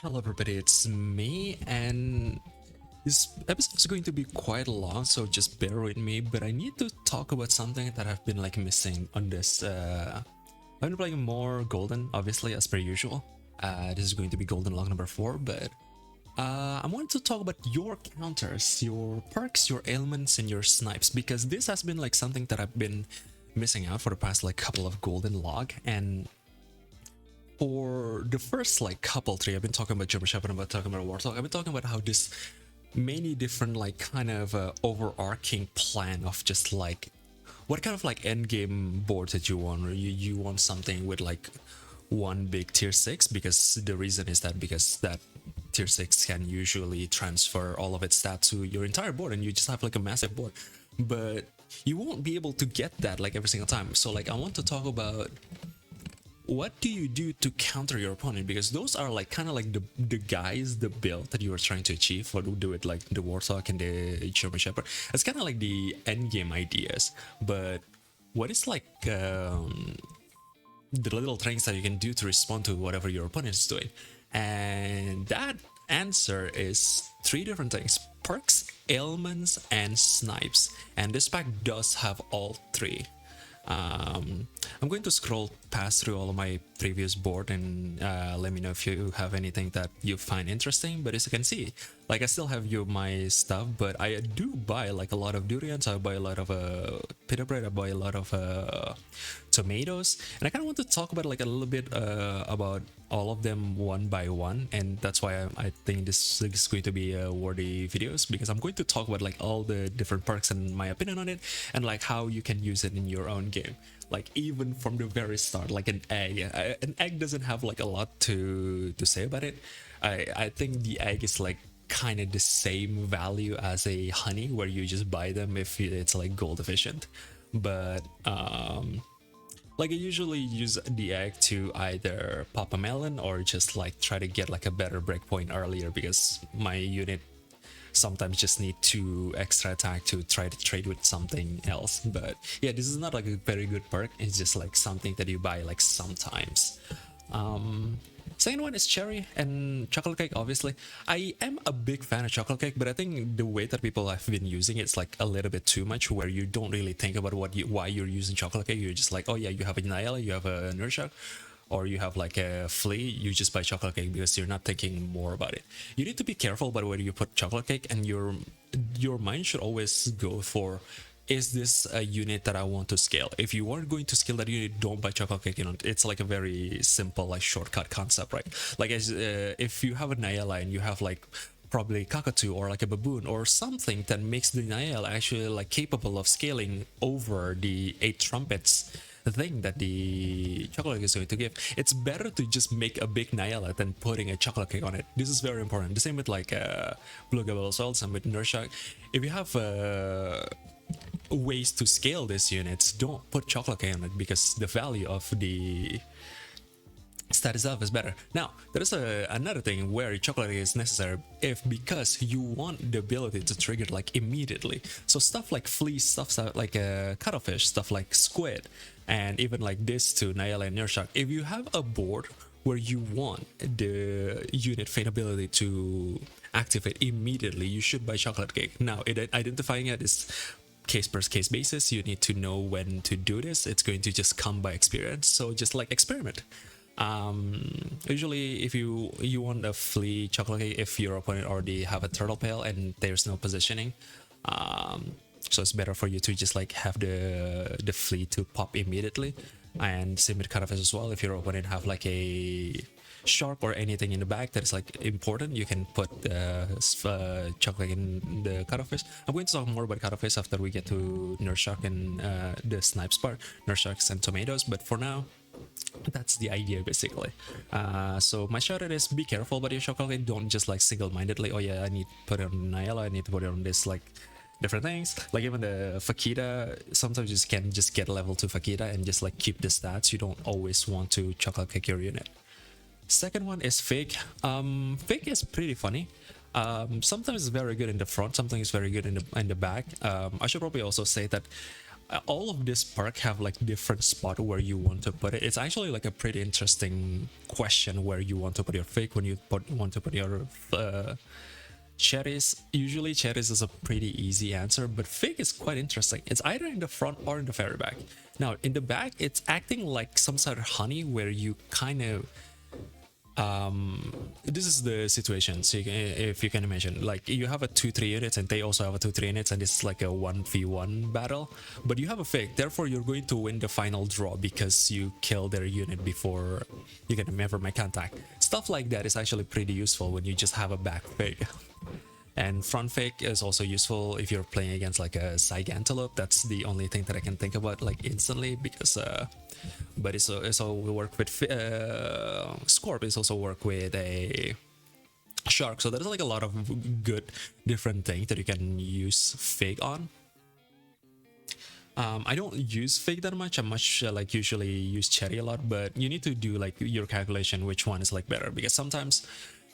Hello everybody, it's me, and this episode is going to be quite long, so just bear with me, but I need to talk about something that I've been like missing on this. I've been playing more Golden, obviously, as per usual. This is going to be Golden log number 4, but I want to talk about your counters, your perks, your ailments, and your snipes, because this has been like something that I've been missing out for the past like couple of Golden log, and for the first like couple three, I've been talking about Sheppard, I've been talking about Warthog, I've been talking about how this many different like kind of overarching plan of just like what kind of like end game board that you want, or you want something with like one big tier 6, because the reason is that because that tier 6 can usually transfer all of its stats to your entire board and you just have like a massive board, but you won't be able to get that like every single time. So like I want to talk about what do you do to counter your opponent, because those are like kind of like the guys, the build that you are trying to achieve, or do it like the Warthog and the German Shepherd. It's kind of like the end game ideas, but what is like the little things that you can do to respond to whatever your opponent is doing? And that answer is three different things: perks, ailments, and snipes. And this pack does have all three. I'm going to scroll past through all of my previous board and let me know if you have anything that you find interesting. But as you can see, like I still have my stuff, but I do buy like a lot of durians, I buy a lot of pita bread, I buy a lot of tomatoes, and I kind of want to talk about like a little bit about all of them one by one, and that's why I think this is going to be a worthy videos, because I'm going to talk about like all the different perks and my opinion on it, and like how you can use it in your own game. Like even from the very start, like an egg doesn't have like a lot to say about it. I think the egg is like kind of the same value as a honey, where you just buy them if it's like gold efficient, but like I usually use the egg to either pop a melon or just like try to get like a better breakpoint earlier, because my unit sometimes just need 2 extra attack to try to trade with something else. But yeah, this is not like a very good perk, it's just like something that you buy like sometimes. Second one is cherry and chocolate cake. Obviously, I am a big fan of chocolate cake, but I think the way that people have been using it's like a little bit too much, where you don't really think about why you're using chocolate cake. You're just like, oh yeah, you have a Nyala, you have a Nurshak, or you have like a flea, you just buy chocolate cake, because you're not thinking more about it. You need to be careful about where you put chocolate cake, and your mind should always go for, is this a unit that I want to scale? If you aren't going to scale that unit, don't buy chocolate cake. You know, it's like a very simple like shortcut concept, right? Like if you have a Nayala and you have like probably cockatoo or like a baboon or something that makes the Nayala actually like capable of scaling over the 8 trumpets thing that the chocolate cake is going to give, it's better to just make a big Nyala than putting a chocolate cake on it. This is very important. The same with like Blue Gabelle as well, same with Nurshak. If you have ways to scale these units, don't put chocolate cake on it, because the value of the stat itself is better. Now, there is another thing where chocolate is necessary, if because you want the ability to trigger like immediately. So stuff like fleece, stuff like cuttlefish, stuff like squid, and even like this to Nyala and Nurshak. If you have a board where you want the unit fate ability to activate immediately, you should buy chocolate cake. Now, identifying it is case per case basis. You need to know when to do this. It's going to just come by experience. So just like experiment. Usually if you want a flea chocolate cake if your opponent already have a turtle pail and there's no positioning, so it's better for you to just like have the flea to pop immediately. And same with cuttlefish as well. If your opponent have like a shark or anything in the back that is like important, you can put chocolate in the cuttlefish. I'm going to talk more about cuttlefish after we get to Nurshak and the snipes part, Nurshaks and tomatoes, but for now that's the idea basically. So my shout out is, be careful about your chocolate. Don't just like single-mindedly, oh yeah, I need to put it on Nyala, I need to put it on this, like different things. Like even the Fakita, sometimes you just can just get level to Fakita and just like keep the stats. You don't always want to chocolate cake your unit. Second one is fake. Fake is pretty funny. Sometimes it's very good in the front, sometimes it's very good in the back. I should probably also say that all of this perk have like different spot where you want to put it. It's actually like a pretty interesting question where you want to put your fake, when you want to put your cherries. Usually cherries is a pretty easy answer, but fig is quite interesting. It's either in the front or in the very back. Now in the back, it's acting like some sort of honey where you kind of this is the situation. So if you can imagine, like you have a 2-3 units and they also have a 2-3 units, and this is like a 1v1 battle, but you have a fake, therefore you're going to win the final draw because you kill their unit before you can ever make contact. Stuff like that is actually pretty useful when you just have a back fake. And front fake is also useful if you're playing against like a Gigantelope. That's the only thing that I can think about like instantly, because but it's also work with Scorp is also work with a shark. So there's like a lot of good different things that you can use fake on. I don't use fake that much. I much like usually use cherry a lot, but you need to do like your calculation which one is like better, because sometimes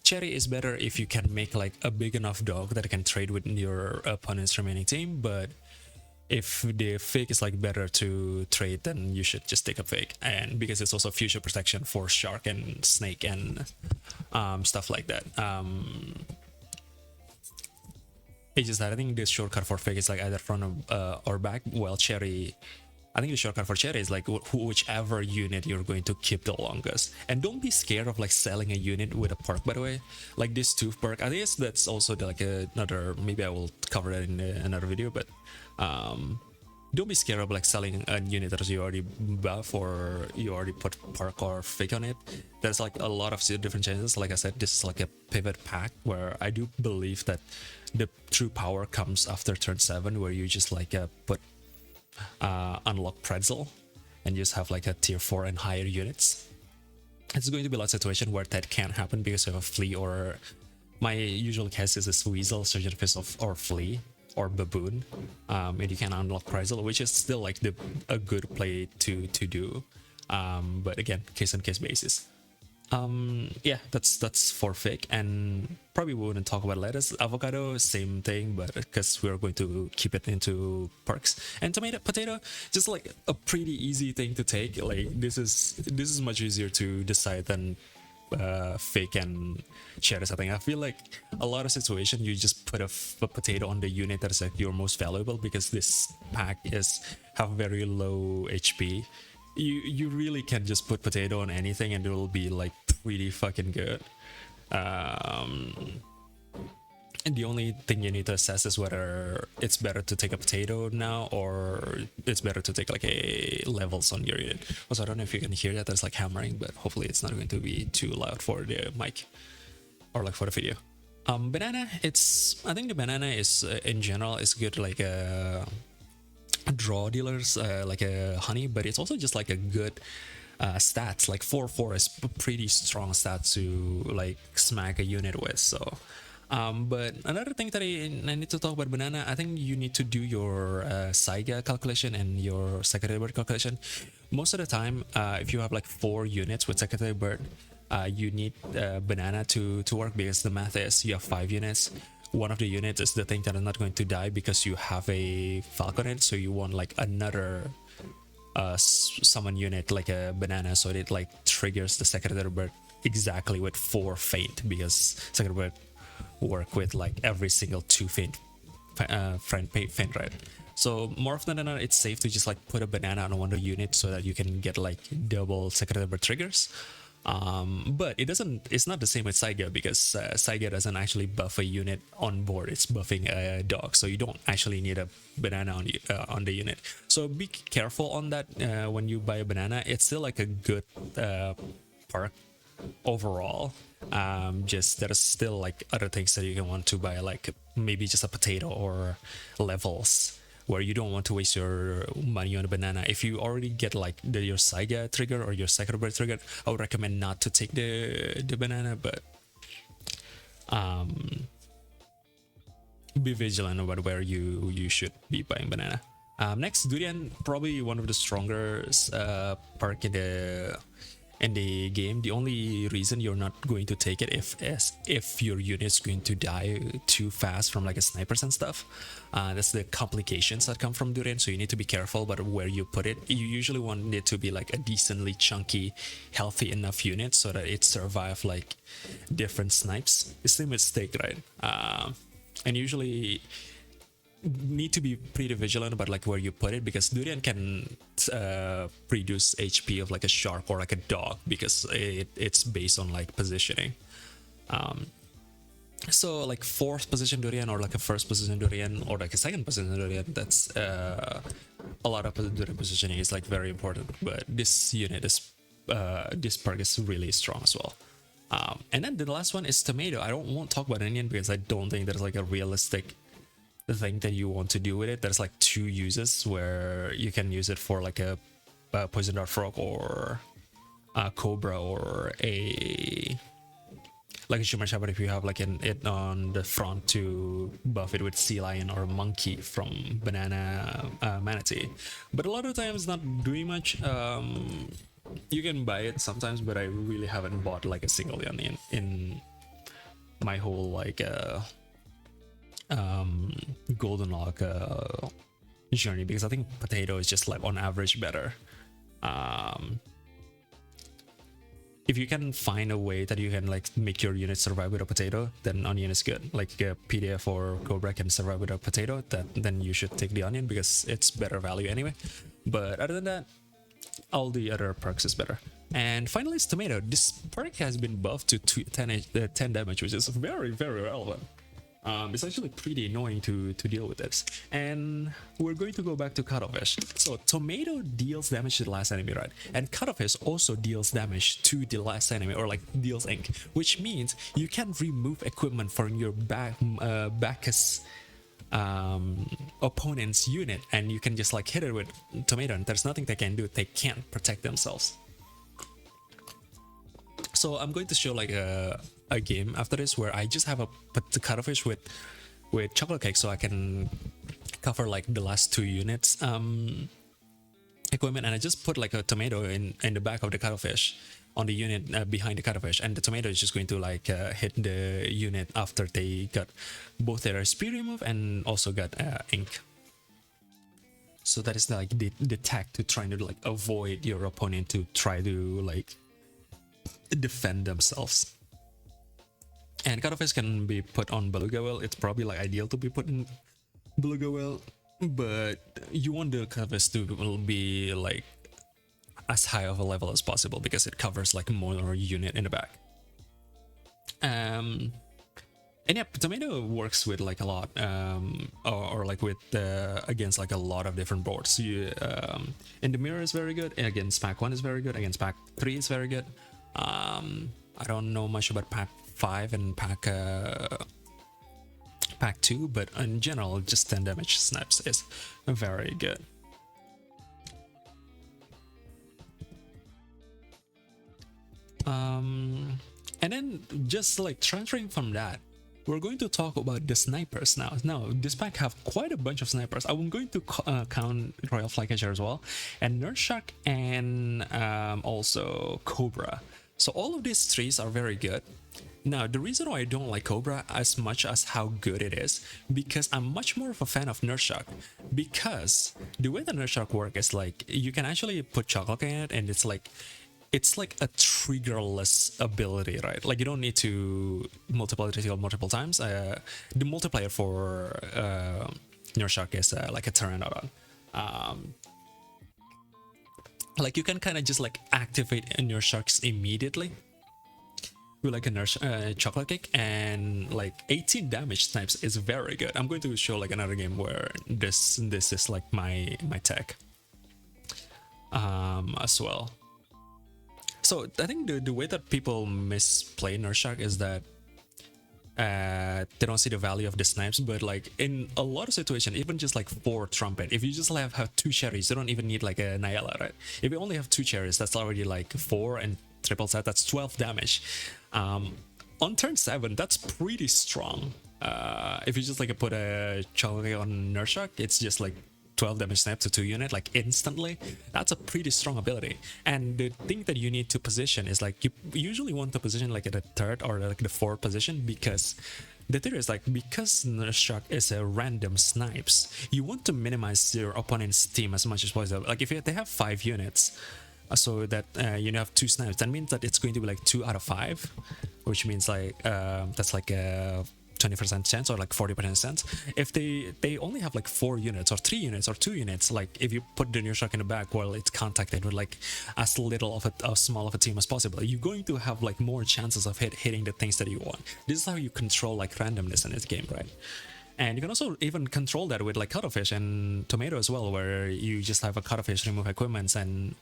cherry is better if you can make like a big enough dog that can trade with your opponent's remaining team, but if the fake is like better to trade, then you should just take a fake. And because it's also future protection for shark and snake and stuff like that. It's just that I think the shortcut for fake is like either front or back. Well, cherry, I think the shortcut for cherry is like whichever unit you're going to keep the longest. And don't be scared of like selling a unit with a perk, by the way. Like this tooth perk, I guess that's also like another, maybe I will cover that in another video, but don't be scared of like selling a unit that you already buff or you already put perk or fake on it. There's like a lot of different chances. Like I said, this is like a pivot pack where I do believe that the true power comes after turn 7, where you just like put unlock pretzel and just have like a tier 4 and higher units. It's going to be a lot of situation where that can't happen because of a flea, or my usual case is a weasel, surgeon fist, or flea or baboon, and you can unlock pretzel, which is still like a good play to do, but again, case on case basis. Yeah, that's for fake. And probably we wouldn't talk about lettuce. Avocado, same thing, but because we're going to keep it into perks. And potato, just like a pretty easy thing to take. Like this is much easier to decide than fake and cherry setting. I feel like a lot of situation you just put a potato on the unit that is like your most valuable, because this pack have very low HP. You really can just put potato on anything and it will be like pretty fucking good. And the only thing you need to assess is whether it's better to take a potato now or it's better to take like a levels on your unit. Also, I don't know if you can hear that, there's like hammering, but hopefully it's not going to be too loud for the mic or like for the video. Banana, I think the banana is in general is good like draw dealers, like a honey, but it's also just like a good stats. Like 4/4 is pretty strong stats to like smack a unit with. So but another thing that I need to talk about banana, I think you need to do your Saiga calculation and your secondary bird calculation. Most of the time, if you have like 4 units with secondary bird, you need banana to work, because the math is you have 5 units. One of the units is the thing that is not going to die because you have a falconet, so you want like another summon unit like a banana, so it like triggers the secondary bird exactly with 4 faint, because secondary bird work with like every single 2 faint faint, right? So more often than not, it's safe to just like put a banana on one of the unit so that you can get like double secondary bird triggers. But it's not the same with Saiga, because Saiga doesn't actually buff a unit on board, it's buffing a dog, so you don't actually need a banana on the unit. So be careful on that when you buy a banana. It's still like a good perk overall. Just there's still like other things that you can want to buy, like maybe just a potato or levels, where you don't want to waste your money on a banana. If you already get like your Saiga trigger or your second bird trigger, I would recommend not to take the banana, but be vigilant about where you should be buying banana. Next, Durian, probably one of the stronger perk in the game. The only reason you're not going to take it if your unit's going to die too fast from like a snipers and stuff. That's the complications that come from Durian, so you need to be careful about where you put it. You usually want it to be like a decently chunky, healthy enough unit so that it survive like different snipes. It's the mistake, right? And usually need to be pretty vigilant about like where you put it, because Durian can produce HP of like a shark or like a dog, because it's based on like positioning. So like fourth position Durian or like a first position Durian or like a second position Durian, that's a lot of Durian positioning is like very important. But this unit is this perk is really strong as well. And then the last one is tomato. I don't want to talk about onion because I don't think there's like a realistic thing that you want to do with it. There's like two uses where you can use it for like a poison dart frog or a cobra, or a like a human shepherd if you have like it on the front to buff it with sea lion or monkey from banana manatee. But a lot of times not doing much. You can buy it sometimes, but I really haven't bought like a single onion in my whole like golden log journey, because I think potato is just like on average better. If you can find a way that you can like make your unit survive with a potato, then onion is good. Like a PDF or Cobra can survive with a potato, then you should take the onion because it's better value anyway. But other than that, all the other perks is better. And finally, it's tomato. This perk has been buffed to 10 damage, which is very, very relevant. It's actually pretty annoying to deal with this. And we're going to go back to Cuttlefish. So tomato deals damage to the last enemy, right? And Cuttlefish also deals damage to the last enemy, or like deals ink, which means you can remove equipment from your Bacchus opponent's unit, and you can just like hit it with tomato, and there's nothing they can do. They can't protect themselves. So I'm going to show like a game after this where I just have the cuttlefish with chocolate cake, so I can cover like the last two units equipment, and I just put like a tomato in the back of the cuttlefish on the unit behind the cuttlefish, and the tomato is just going to like hit the unit after they got both their speed remove and also got ink. So that is like the tack to trying to like avoid your opponent to try to like defend themselves. And cuttlefish can be put on beluga whale. It's probably like ideal to be put in beluga whale, but you want the cuttlefish to be like as high of a level as possible because it covers like more unit in the back. And yeah, tomato works with like a lot, or like with against like a lot of different boards. You in the mirror is very good. Against pack 1 is very good. Against pack 3 is very good. I don't know much about pack 5 and pack 2, but in general, just 10 damage snaps is very good. And then just like transferring from that, we're going to talk about the snipers now. Now, this pack have quite a bunch of snipers. I'm going to count Royal Flycatcher as well, and Nurse Shark, and also Cobra. So all of these trees are very good. Now, the reason why I don't like Cobra as much as how good it is, because I'm much more of a fan of Nurse Shark. Because the way the Nurse Shark works is like, you can actually put chocolate in it, and it's like a triggerless ability, right? Like you don't need to multiply the multiple times. The multiplier for Nurse Shark is like a Pteranodon. Like you can kind of just like activate your sharks immediately with like a nurse chocolate cake, and like 18 damage snipes is very good. I'm going to show like another game where this is like my tech as well. So I think the way that people misplay Nurse Shark is that they don't see the value of the snipes, but like in a lot of situations, even just like 4 trumpet, if you just have 2 cherries, you don't even need like a Nyala, right? If you only have 2 cherries, that's already like 4 and triple set, that's 12 damage. On turn 7, that's pretty strong. If you just like put a chocolate on Nurse Shark, it's just like 12 damage snap to 2 unit like instantly, that's a pretty strong ability. And the thing that you need to position is like you usually want to position like at the third or like the fourth position, because the theory is like, because Nurse Shock is a random snipes, you want to minimize your opponent's team as much as possible. Like if they have 5 units, so that you have 2 snipes, that means that it's going to be like 2 out of 5, which means like that's like a 20% chance or like 40% chance. If they only have like 4 units or 3 units or 2 units, like if you put the Nurse Shock in the back while it's contacted with like as little of a small of a team as possible, you're going to have like more chances of hitting the things that you want. This is how you control like randomness in this game, right? And you can also even control that with like Cuttlefish and Tomato as well, where you just have a Cuttlefish remove equipments and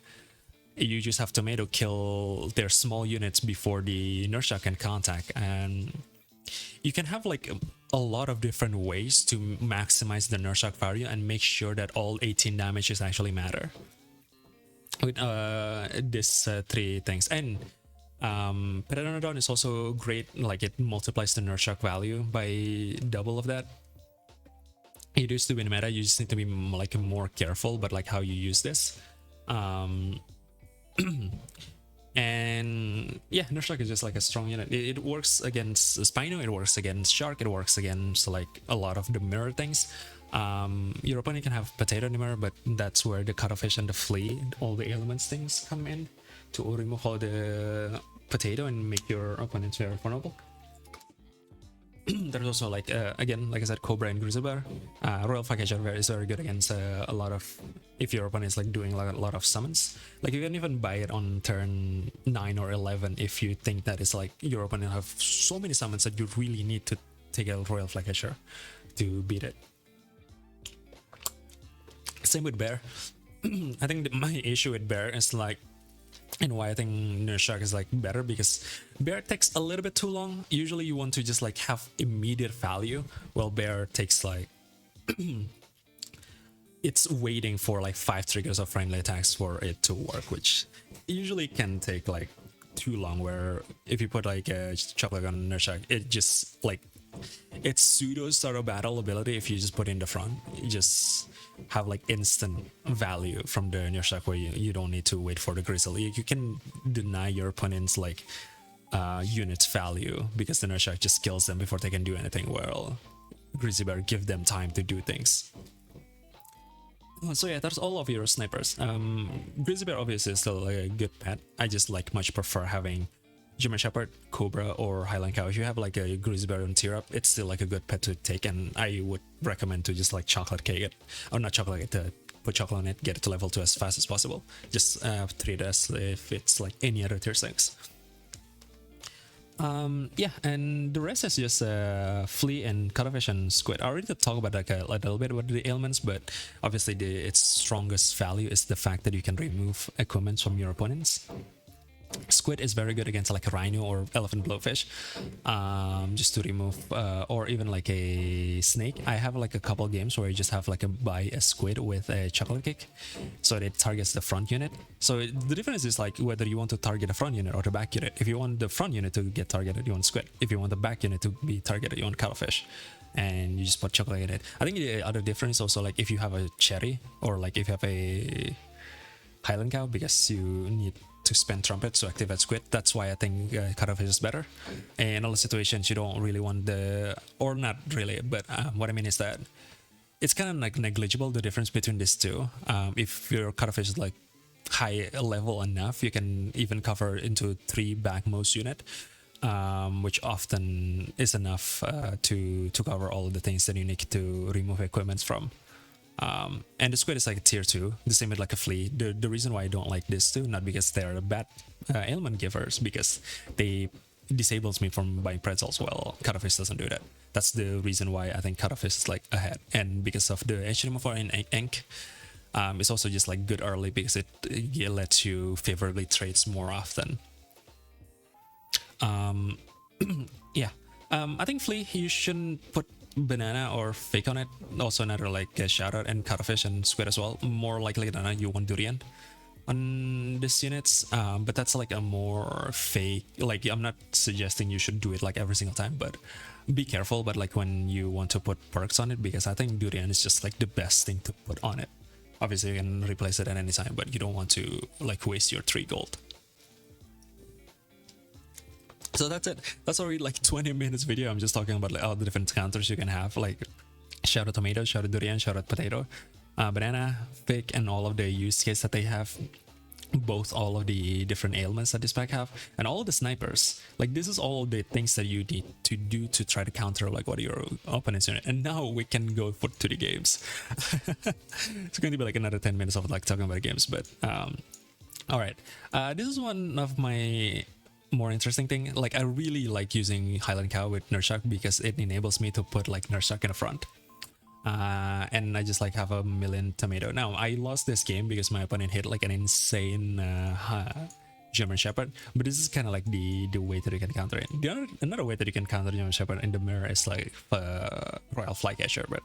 you just have Tomato kill their small units before the Nurse Shock can contact. And you can have like a lot of different ways to maximize the Nurse Shock value and make sure that all 18 damages actually matter with these 3 things. And Pteranodon is also great, like it multiplies the Nurse Shock value by double of that. It used to be in meta, you just need to be like more careful but like how you use this. And yeah, Nurse Shock is just like a strong unit. It works against Spino, it works against Shark, it works against like a lot of the mirror things. Your opponent can have Potato in the mirror, but that's where the Cuttlefish and the Flea, all the Ailments things come in to remove all the Potato and make your opponents very vulnerable. There's also like again, like I said, Cobra and Grizzly Bear. Royal Flycatcher is very good against a lot of, if your opponent is like doing like a lot of summons. Like you can even buy it on turn 9 or 11 if you think that it's like your opponent have so many summons that you really need to take a Royal Flycatcher to beat it. Same with Bear. I think my issue with Bear is like, and why I think Nurse Shock is like better, because Bear takes a little bit too long. Usually you want to just like have immediate value, while Bear takes like it's waiting for like 5 triggers of friendly attacks for it to work, which usually can take like too long, where if you put like a chocolate on Nurse Shock, it just like it's pseudo start a battle ability. If you just put it in the front, you just have like instant value from the Nurse Shock, where you don't need to wait for the Grizzly. You can deny your opponent's like units value because the Nurse Shock just kills them before they can do anything, while Grizzly Bear give them time to do things. So yeah, that's all of your snipers. Grizzly Bear obviously is still like a good pet. I just like much prefer having German Shepherd, Cobra, or Highland Cow. If you have like a Grizzly Bear on tier up, it's still like a good pet to take, and I would recommend to just like chocolate cake it, or not chocolate cake, to put chocolate on it, get it to level 2 as fast as possible. Just treat it as if it's like any other tier 6. Yeah, and the rest is just Flea and Cuttlefish and Squid. I already talked about like a little bit about the ailments, but obviously its strongest value is the fact that you can remove equipment from your opponents. Squid is very good against like a rhino or elephant blowfish, just to remove, or even like a snake. I have like a couple games where you just have like buy a squid with a chocolate cake, so it targets the front unit. So the difference is like whether you want to target the front unit or the back unit. If you want the front unit to get targeted, you want squid. If you want the back unit to be targeted, you want cuttlefish. And you just put chocolate in it. I think the other difference also, like if you have a cherry or like if you have a Highland Cow, because you need to spend trumpets to activate squid. That's why I think cuttlefish is better. And in all situations, you don't really want the, or not really, but what I mean is that it's kind of like negligible, the difference between these two. If your cuttlefish is like high level enough, you can even cover into 3 back most unit, which often is enough to cover all the things that you need to remove equipments from. And the squid is like a tier 2, the same with like a flea. The reason why I don't like this too, not because they're bad ailment givers, because they disables me from buying pretzels. Well, cuttlefish doesn't do that. That's the reason why I think cuttlefish is like ahead. And because of the edge remover and ink, it's also just like good early because it lets you favorably trades more often. Yeah, I think flea, you shouldn't put banana or fake on it. Also another like a shout out, and cuttlefish and squid as well. More likely than not, you want durian. on these units, but that's like a more fake. Like, I'm not suggesting you should do it like every single time, but be careful. But like when you want to put perks on it, because I think Durian is just like the best thing to put on it. Obviously, you can replace it at any time, but you don't want to like waste your 3 gold. So that's it. That's already like 20 minutes video. I'm just talking about like all the different counters you can have, like shout out tomato, shout out durian, shout out potato, banana, fig, and all of the use case that they have. Both all of the different ailments that this pack have, and all of the snipers. Like, this is all the things that you need to do to try to counter like what your opponent's doing. And now we can go to the games. It's going to be like another 10 minutes of like talking about the games, but all right. This is one of my more interesting thing. Like, I really like using Highland cow with Nurshak because it enables me to put like Nurshak in the front. And I just like have a million tomato. Now I lost this game because my opponent hit like an insane German Shepherd, but this is kind of like the way that you can counter it. Another way that you can counter German Shepherd in the mirror is like Royal Flycatcher, but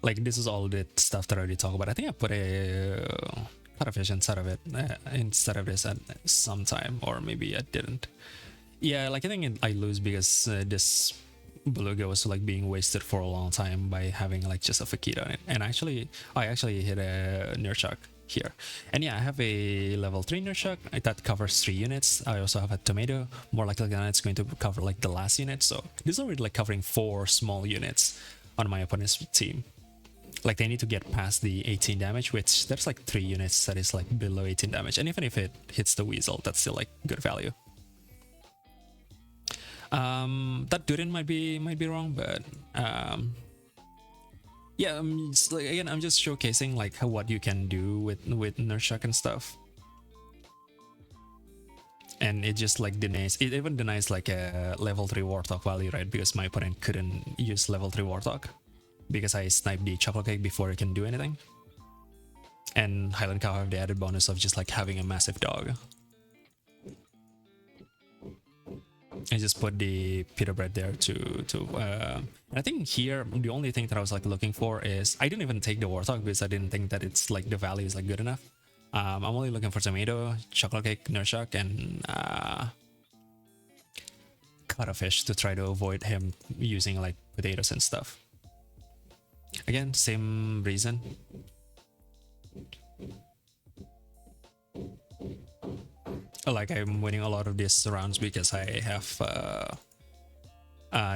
like this is all the stuff that I already talked about. I think I put a cuttlefish inside of it instead of this at some time, or maybe I didn't. Yeah, like I think I lose because this beluga was like being wasted for a long time by having like just a Fakita on it. And I actually hit a Nurshak here. And yeah, I have a level 3 Nurshak that covers 3 units. I also have a tomato. More likely than not, it's going to cover like the last unit. So this is already like covering 4 small units on my opponent's team. Like, they need to get past the 18 damage, which there's like 3 units that is like below 18 damage. And even if it hits the weasel, that's still like good value. That Durian might be wrong, but yeah, like, again, I'm just showcasing like what you can do with Nurshak and stuff. And it just like it even denies like a level 3 Warthog value, right? Because my opponent couldn't use level 3 Warthog because I sniped the chocolate cake before it can do anything. And Highland cow have the added bonus of just like having a massive dog. I just put the pita bread there and I think here the only thing that I was like looking for is, I didn't even take the Warthog because I didn't think that it's like the value is like good enough. I'm only looking for tomato, chocolate cake, Nurshak, and cuttlefish to try to avoid him using like potatoes and stuff. Again, same reason. Like, I'm winning a lot of these rounds because I have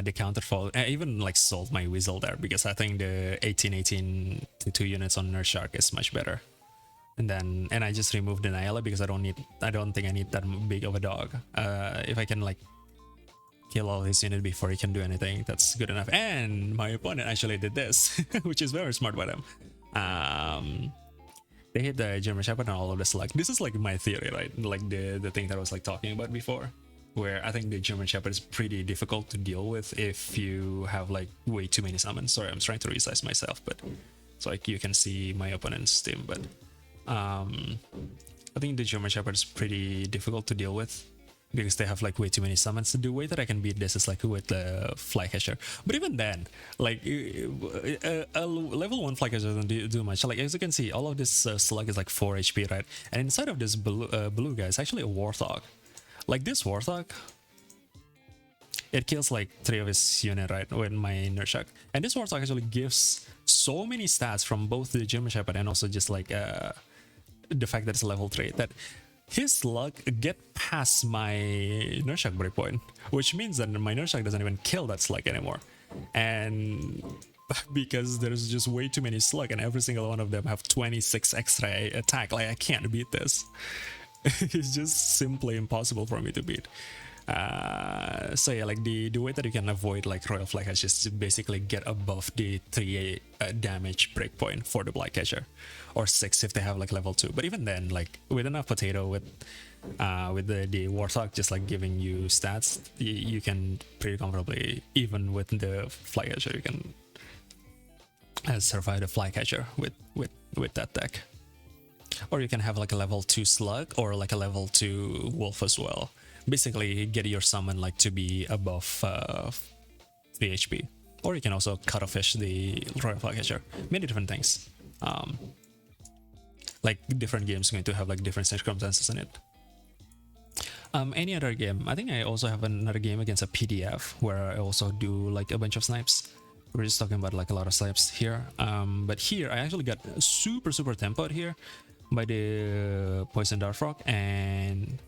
the counterfall. I even like sold my weasel there because I think the 18 to 2 units on Nurshak is much better. And I just removed the Nyala because I don't think I need that big of a dog. If I can like kill all his units before he can do anything, that's good enough. And my opponent actually did this, which is very smart by them. They hit the German Shepherd and all of this. Like, this is like my theory, right? Like the thing that I was like talking about before, where I think the German Shepherd is pretty difficult to deal with if you have like way too many summons. Sorry, I'm trying to resize myself, but it's like you can see my opponent's team. But I think the German Shepherd is pretty difficult to deal with because they have like way too many summons. The way that I can beat this is like with the Flycatcher. But even then, like a level 1 Flycatcher doesn't do much. Like, as you can see, all of this slug is like 4 HP, right? And inside of this blue guy is actually a Warthog. Like, this Warthog, it kills like 3 of his unit, right, with my Nurshak. And this Warthog actually gives so many stats from both the German Shepherd and also just like the fact that it's level 3, that his slug get past my Nurshak breakpoint, which means that my Nurshak doesn't even kill that slug anymore. And because there's just way too many slug and every single one of them have 26 extra attack, like, I can't beat this. It's just simply impossible for me to beat. So yeah, like the way that you can avoid like Royal Flycatcher is to basically get above the 3 damage breakpoint for the Flycatcher, or 6 if they have like level 2. But even then, like with enough potato, with the Warthog just like giving you stats, you can pretty comfortably, even with the Flycatcher, you can survive the Flycatcher with that deck. Or you can have like a level 2 slug or like a level 2 wolf as well. Basically get your summon like to be above 3 HP. Or you can also cuttlefish the Royal Flycatcher. Many different things. Like different games going to have like different circumstances in it. Any other game? I think I also have another game against a PDF where I also do like a bunch of snipes. We're just talking about like a lot of snipes here. But here I actually got super tempoed here by the poison dart frog, and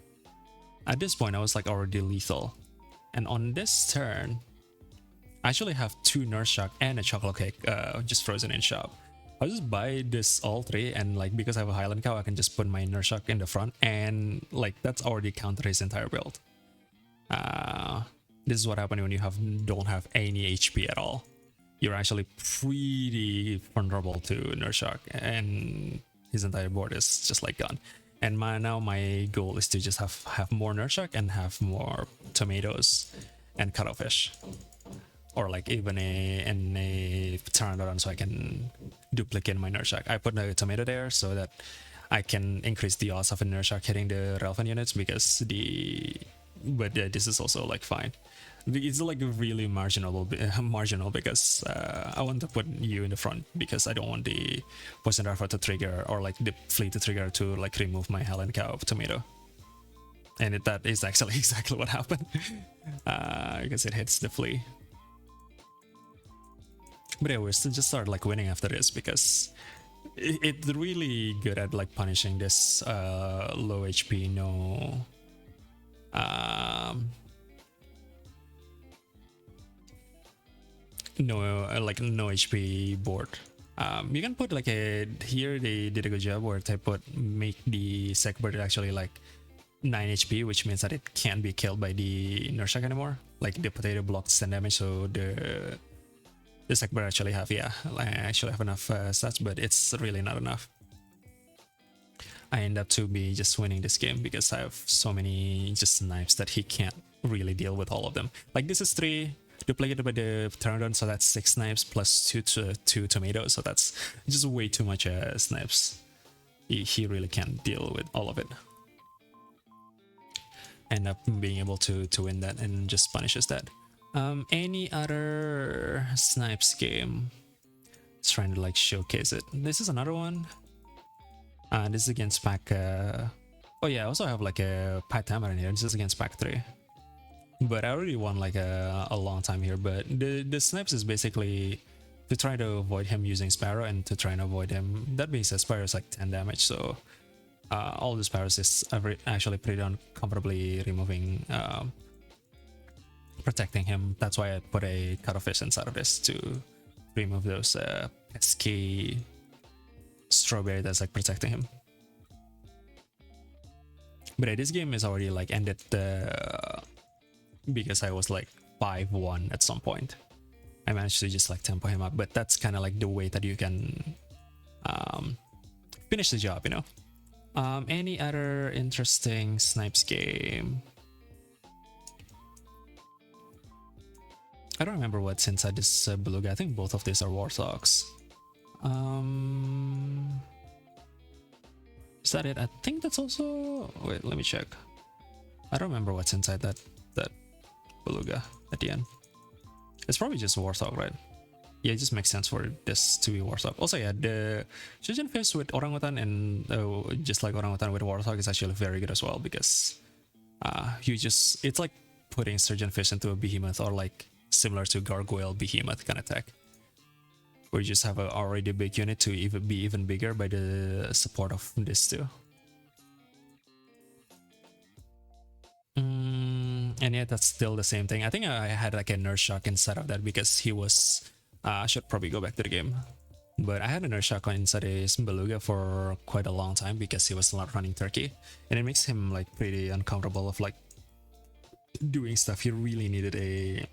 at this point I was like already lethal. And on this turn, I actually have 2 nurse shock and a chocolate cake just frozen in shop. I'll just buy this all 3, and like because I have a Highland cow, I can just put my nurse shock in the front, and like that's already counter his entire build. This is what happens when you don't have any HP at all. You're actually pretty vulnerable to nurse shock, and his entire board is just like gone. And now my goal is to just have more nurse shock and have more tomatoes and cuttlefish, or like even a pteranodon, so I can duplicate my nurse shock. I put a tomato there so that I can increase the odds of a nurse shock hitting the relevant units, because this is also like fine. It's like really marginal because I want to put you in the front because I don't want the poison dart to trigger, or like the flea to trigger to like remove my Highland cow tomato. And that is actually exactly what happened because it hits the flea. But yeah, we're still just start like winning after this, because it's really good at like punishing this low HP no no HP board. You can put like here they did a good job where they make the Sheppard actually like 9 HP, which means that it can't be killed by the nurse shock anymore. Like the potato blocks 10 damage, so the Sheppard actually have enough stats, but it's really not enough. I end up to be just winning this game because I have so many just snipes that he can't really deal with all of them. Like this is 3 duplicated by the pteranodon, so that's 6 snipes plus 2 tomatoes, so that's just way too much snipes. He really can't deal with all of it. End up being able to win that and just punishes that. Any other snipes game? Just trying to like showcase it. This is another one. This is against pack. Oh yeah, I also have like a pack timer in here. This is against pack 3. But I already won like a long time here. But the snipes is basically to try to avoid him using Sparrow and to try and avoid him. That being said, Sparrow is like 10 damage, so all the Sparrows is actually pretty uncomfortably removing, protecting him. That's why I put a cuttlefish inside of this to remove those pesky strawberry that's like protecting him. But this game is already like ended because I was like 5-1 at some point. I managed to just like tempo him up, but that's kind of like the way that you can finish the job, you know. Any other interesting snipes game? I don't remember what's inside this beluga. I think both of these are warthogs. Is that it? I think that's also... Wait, let me check. I don't remember what's inside that beluga at the end. It's probably just warthog, right? Yeah, it just makes sense for this to be warthog. Also, yeah, the surgeon fish with orangutan and just like orangutan with warthog is actually very good as well, because it's like putting surgeon fish into a behemoth, or like similar to gargoyle behemoth kind of tech, where you just have a already big unit to be even bigger by the support of this too. And yeah, that's still the same thing. I think I had like a nurse shock inside of that because he was... I should probably go back to the game. But I had a nurse shock inside a beluga for quite a long time because he was not running turkey. And it makes him like pretty uncomfortable of like doing stuff. He really needed a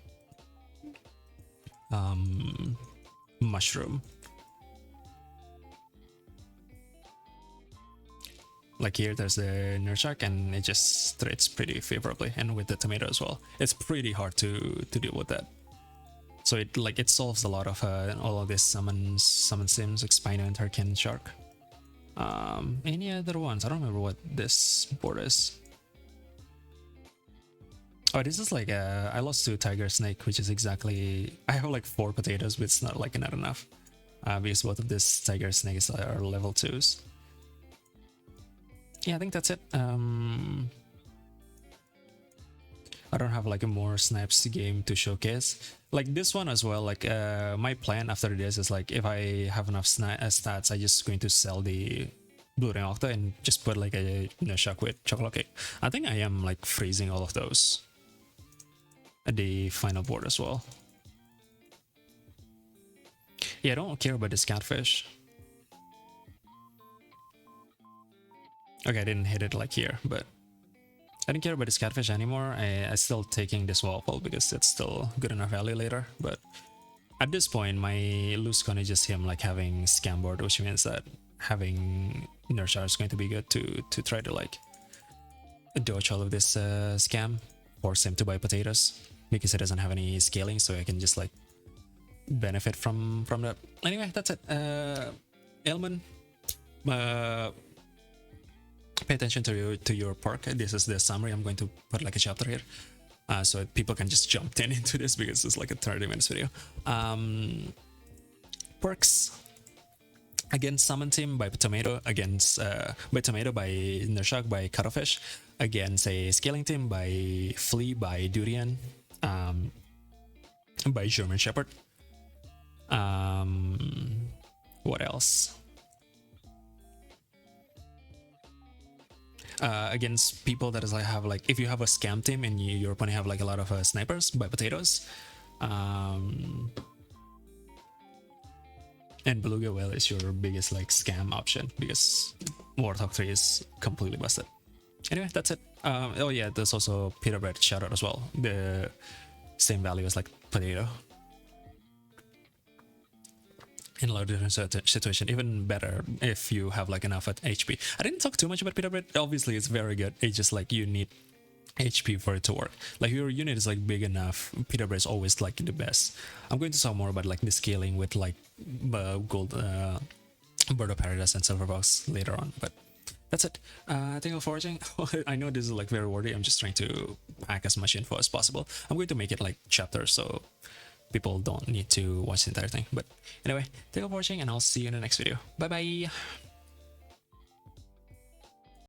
mushroom. Like here, there's the nurse shock, and it just trades pretty favorably, and with the tomato as well. It's pretty hard to deal with that. So it solves a lot of all of this summon sims like Spino and Turkey and Shark. Any other ones? I don't remember what this board is. Oh, this is like I lost to Tiger Snake, which is exactly... I have like 4 potatoes, but it's not enough. Because both of these Tiger Snakes are level 2s. yeah, I think that's it. I don't have like a more snipes game to showcase. Like this one as well. Like my plan after this is like if I have enough stats, I just going to sell the Blue Ring Octa and just put like a shock with chocolate cake. I think I am like freezing all of those at the final board as well. Yeah, I don't care about this catfish. Okay, I didn't hit it like here, but I don't care about this catfish anymore. I still taking this waffle because it's still good enough value later. But at this point, my loose con is just him like having scam board, which means that having Nurshar is going to be good to try to like dodge all of this scam, force him to buy potatoes because he doesn't have any scaling, so I can just like benefit from that. Anyway, that's it. Ailment, pay attention to your perk. This is the summary. I'm going to put like a chapter here, so people can just jump in into this because it's like a 30 minutes video. Perks. Against Summon Team by Tomato, against by Tomato by Nershak by Cuttlefish, against a Scaling Team by Flea by Durian, by German Sheppard. What else? Against people that is like have like if you have a scam team and your opponent have like a lot of snipers by Potatoes. And Beluga Whale is your biggest like scam option because Warthog 3 is completely busted. Anyway, that's it. Oh yeah, there's also Pita Bread shoutout as well. The same value as like potato. In a lot of different situation, even better if you have like enough at HP. I didn't talk too much about Pita Bread. Obviously, it's very good. It's just like you need HP for it to work. Like your unit is like big enough, Pita Bread is always like the best. I'm going to talk more about like the scaling with like gold Bird of Paradise and Silver Box later on, but that's it. Thank you for watching. I know this is like very wordy. I'm just trying to pack as much info as possible. I'm going to make it like chapters so people don't need to watch the entire thing. But anyway, thank you for watching and I'll see you in the next video. Bye bye.